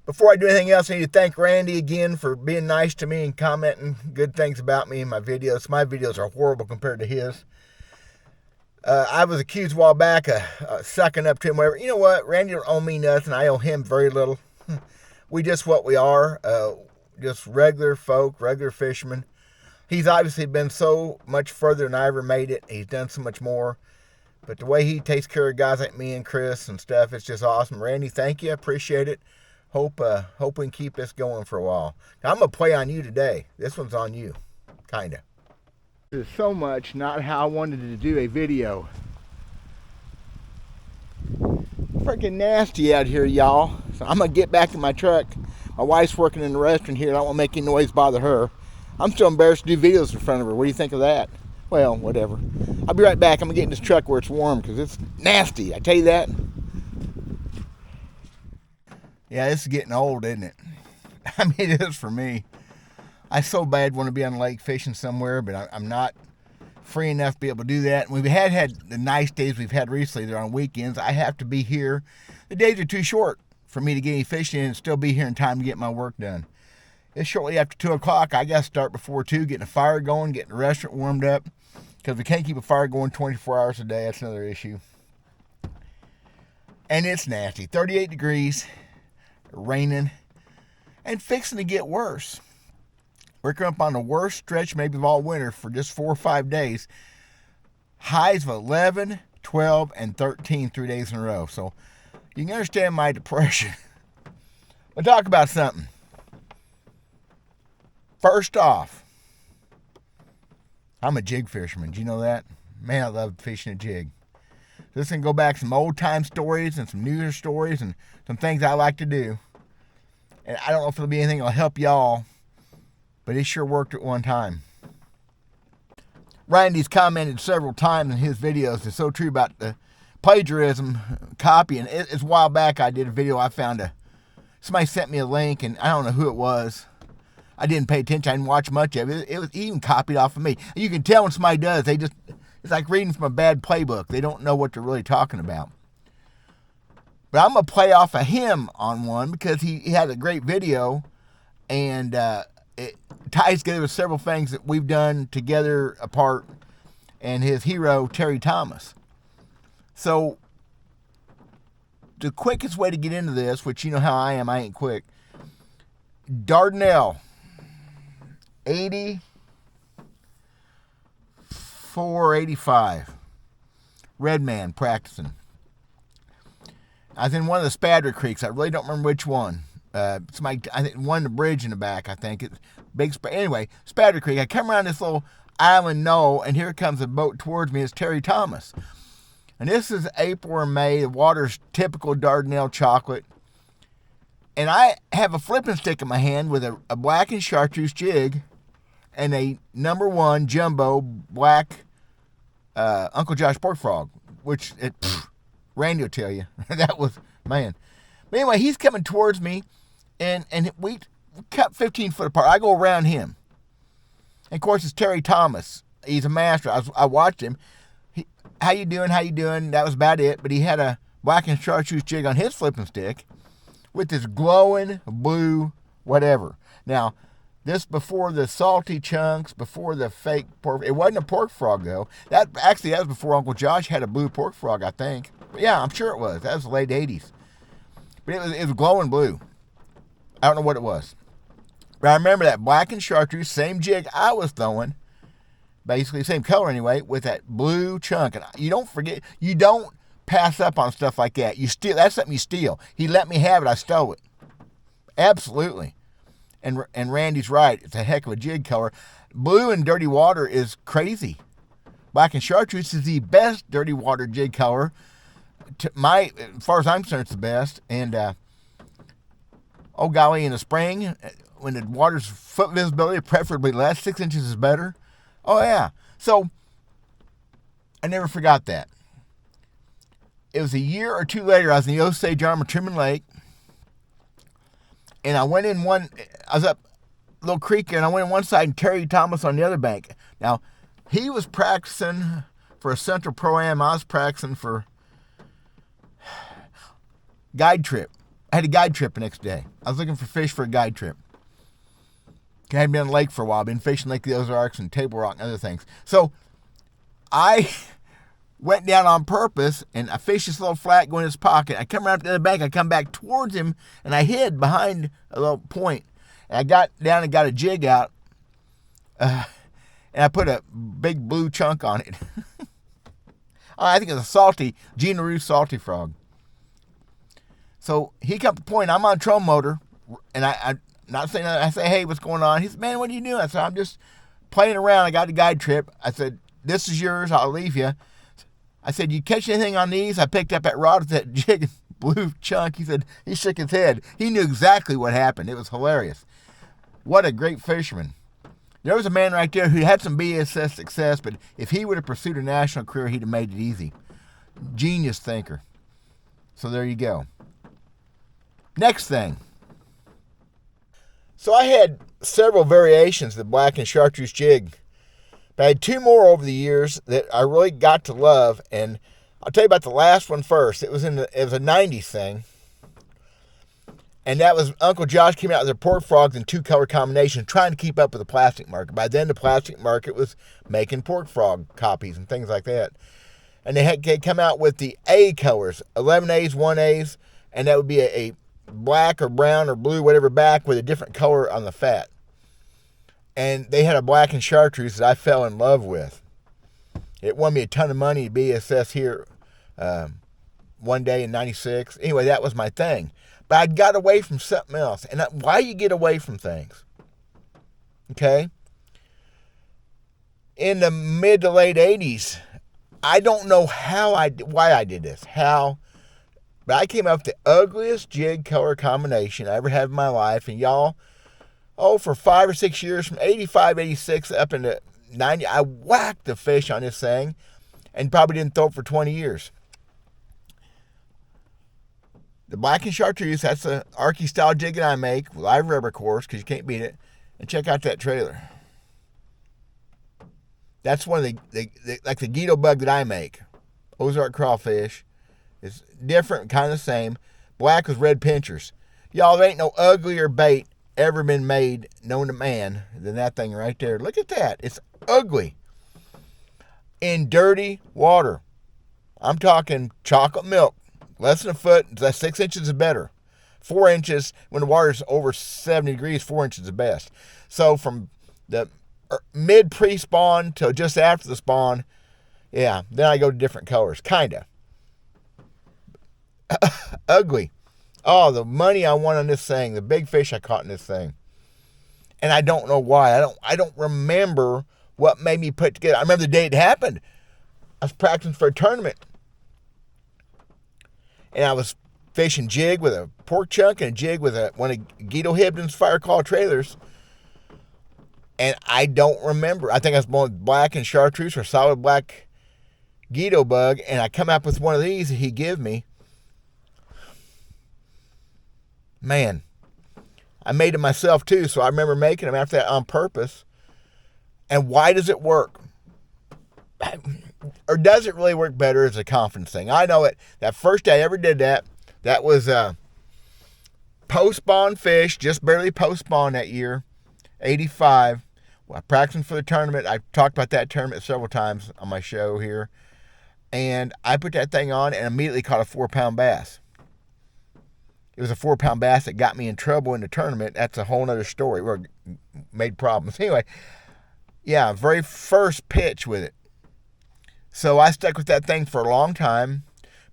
Before I do anything else, I need to thank Randy again for being nice to me and commenting good things about me in my videos. My videos are horrible compared to his. I was accused a while back of sucking up to him. Whatever. You know what? Randy don't owe me nothing. I owe him very little. We just what we are. Just regular folk, regular fishermen. He's obviously been so much further than I ever made it. He's done so much more. But the way he takes care of guys like me and Chris and stuff, it's just awesome. Randy, thank you. I appreciate it. Hope we can keep this going for a while. Now, I'm going to play on you today. This one's on you. Kind of. This is so much not how I wanted to do a video. Freaking nasty out here, y'all. So I'm going to get back in my truck. My wife's working in the restaurant here. I don't want to make any noise bother her. I'm still embarrassed to do videos in front of her. What do you think of that? Well, whatever. I'll be right back. I'm going to get in this truck where it's warm because it's nasty. I tell you that. Yeah, this is getting old, isn't it? I mean, it is for me. I so bad want to be on the lake fishing somewhere, but I'm not free enough to be able to do that. And we've had the nice days we've had recently. They're on weekends. I have to be here. The days are too short for me to get any fishing in and still be here in time to get my work done. It's shortly after 2 o'clock. I got to start before 2, getting a fire going, getting the restaurant warmed up. Because we can't keep a fire going 24 hours a day. That's another issue. And it's nasty. 38 degrees, raining, and fixing to get worse. We're coming up on the worst stretch maybe of all winter for just 4 or 5 days. Highs of 11, 12, and 13 3 days in a row. So you can understand my depression. We'll talk about something. First off, I'm a jig fisherman. Do you know that? Man, I love fishing a jig. This can go back some old time stories and some newer stories and some things I like to do. And I don't know if it'll be anything that'll help y'all, but it sure worked at one time. Randy's commented several times in his videos. It's so true about the plagiarism copying. It's a while back I did a video. I found somebody sent me a link, and I don't know who it was. I didn't pay attention. I didn't watch much of it. It was even copied off of me. You can tell when somebody does. It's like reading from a bad playbook. They don't know what they're really talking about. But I'm going to play off of him on one because he had a great video, and it ties together with several things that we've done together apart, and his hero, Terry Thomas. So the quickest way to get into this, which you know how I am, I ain't quick. Dardanelle, 84-85. Red man practicing. I was in one of the Spadder Creeks. I really don't remember which one. Somebody, I think one in the bridge in the back, I think. It's big. Anyway, Spadder Creek. I come around this little island knoll, and here comes a boat towards me. It's Terry Thomas. And this is April or May. The water's typical Dardanelle chocolate. And I have a flipping stick in my hand with a black and chartreuse jig and a #1 jumbo black Uncle Josh pork frog, which Randy will tell you. That was, man. But anyway, he's coming towards me, and we cut 15 foot apart. I go around him. And of course, it's Terry Thomas. He's a master. I watched him. How you doing? How you doing? That was about it. But he had a black and chartreuse jig on his flipping stick with this glowing blue whatever. Now, this before the salty chunks, before the fake pork. It wasn't a pork frog, though. That was before Uncle Josh had a blue pork frog, I think. But yeah, I'm sure it was. That was the late 80s. But it was glowing blue. I don't know what it was. But I remember that black and chartreuse, same jig I was throwing, basically same color anyway, with that blue chunk. And you don't forget, you don't pass up on stuff like that. You steal. That's something you steal. He let me have it. I stole it. Absolutely. And Randy's right. It's a heck of a jig color. Blue and dirty water is crazy. Black and chartreuse is the best dirty water jig color. As far as I'm concerned, it's the best. And oh golly, in the spring, when the water's foot visibility, preferably less, 6 inches is better. Oh yeah. So I never forgot that. It was a year or two later. I was in the Osage Arm of Truman Lake, and I went in I was up a little creek, and I went in one side, and Terry Thomas on the other bank. Now, he was practicing for a Central Pro-Am. I was practicing for guide trip. I had a guide trip the next day. I was looking for fish for a guide trip. I hadn't been on the lake for a while. I've been fishing Lake of the Ozarks and Table Rock and other things. So I went down on purpose, and I fished this little flat, go in his pocket. I come around to the other bank. I come back towards him, and I hid behind a little point. And I got down and got a jig out, and I put a big blue chunk on it. I think it's a salty, Gina Rue salty frog. So he come to the point. I'm on a trolling motor, and I'm not saying that. I say, hey, what's going on? He said, man, what are you doing? I said, I'm just playing around. I got a guide trip. I said, this is yours. I'll leave you. I said, you catch anything on these? I picked up that rod with that jig blue chunk. He said, he shook his head. He knew exactly what happened. It was hilarious. What a great fisherman. There was a man right there who had some BSS success, but if he would have pursued a national career, he'd have made it easy. Genius thinker. So there you go. Next thing. So I had several variations of the black and chartreuse jig. But I had two more over the years that I really got to love, and I'll tell you about the last one first. It was a 90s thing, and that was Uncle Josh came out with their pork frogs in two-color combination, trying to keep up with the plastic market. By then, the plastic market was making pork frog copies and things like that. And they had come out with the A colors, 11As, 1As, and that would be a black or brown or blue, whatever back with a different color on the fat. And they had a black and chartreuse that I fell in love with. It won me a ton of money at BSS here one day in 96. Anyway, that was my thing. But I'd got away from something else. And why you get away from things? Okay? In the mid to late 80s, I don't know why I did this. But I came up with the ugliest jig color combination I ever had in my life. And y'all, for 5 or 6 years, from 85, 86 up into 90, I whacked the fish on this thing and probably didn't throw it for 20 years. The black and chartreuse, that's the Arky style jig that I make, live rubber, of course, because you can't beat it. And check out that trailer. That's one of the like the Guido bug that I make. Ozark crawfish. It's different, kind of the same. Black with red pinchers. Y'all, there ain't no uglier bait ever been made, known to man, than that thing right there. Look at that. It's ugly. In dirty water. I'm talking chocolate milk. Less than a foot. 6 inches is better. 4 inches, when the water's over 70 degrees, 4 inches is the best. So from the mid pre-spawn till just after the spawn, yeah, then I go to different colors. Kinda. Ugly. Oh, the money I won on this thing, the big fish I caught in this thing. And I don't know why. I don't remember what made me put together. I remember the day it happened. I was practicing for a tournament. And I was fishing jig with a pork chunk and a jig with one of Guido Hibden's fire call trailers. And I don't remember. I think I was blowing black and chartreuse or solid black Guido bug. And I come up with one of these that he gave me. Man, I made it myself too, so I remember making them after that on purpose. And why does it work? Or does it really work better as a confidence thing? I know it. That first day I ever did that was post-spawn fish, just barely post-spawn that year, 85. Well, practicing for the tournament. I've talked about that tournament several times on my show here. And I put that thing on and immediately caught a 4-pound bass. It was a 4-pound bass that got me in trouble in the tournament. That's a whole other story. We made problems. Anyway, yeah, very first pitch with it. So I stuck with that thing for a long time.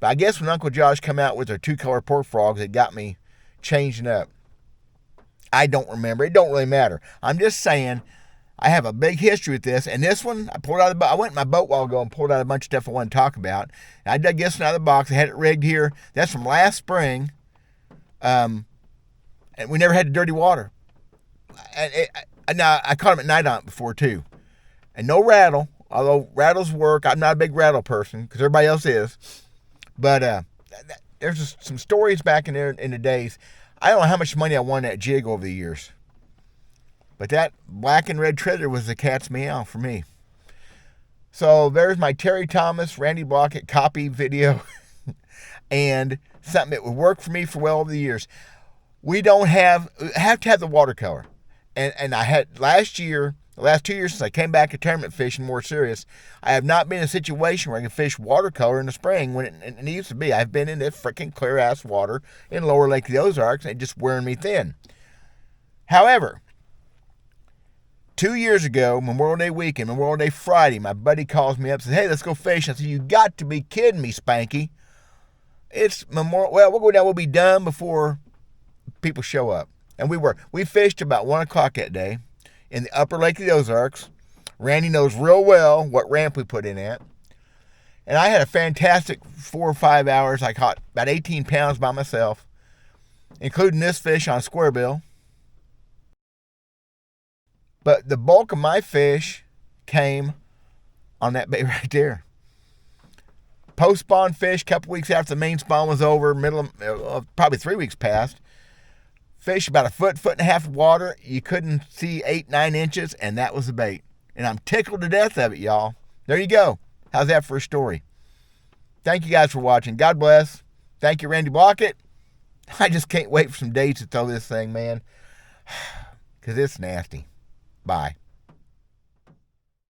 But I guess when Uncle Josh come out with their 2-color pork frogs, it got me changing up. I don't remember. It don't really matter. I'm just saying I have a big history with this. And this one, I went in my boat a while ago and pulled out a bunch of stuff I wanted to talk about. And I dug this one out of the box. I had it rigged here. That's from last spring. And we never had dirty water. Now, I caught him at night on it before, too. And no rattle, although rattles work. I'm not a big rattle person, because everybody else is. But there's just some stories back in there in the days. I don't know how much money I won that jig over the years. But that black and red trailer was the cat's meow for me. So there's my Terry Thomas, Randy Blaukat copy video. And something that would work for me for well over the years. We have to have the watercolor. And I had last 2 years since I came back to tournament fishing more serious, I have not been in a situation where I can fish watercolor in the spring when it needs to be. I've been in this freaking clear ass water in lower Lake of the Ozarks and it's just wearing me thin. However, 2 years ago, Memorial Day weekend, Memorial Day Friday, my buddy calls me up and says, hey, let's go fish. I said, you got to be kidding me, Spanky. It's Memorial. Well, we'll go down. We'll be done before people show up. And we fished about 1 o'clock that day in the upper Lake of the Ozarks. Randy knows real well what ramp we put in at. And I had a fantastic 4 or 5 hours. I caught about 18 pounds by myself, including this fish on squarebill. But the bulk of my fish came on that bait right there. Post-spawn fish, a couple weeks after the main spawn was over, probably 3 weeks past. Fish about a foot and a half of water. You couldn't see 8-9 inches, and that was the bait. And I'm tickled to death of it, y'all. There you go. How's that for a story? Thank you guys for watching. God bless. Thank you, Randy Blaukat. I just can't wait for some days to throw this thing, man, because it's nasty. Bye.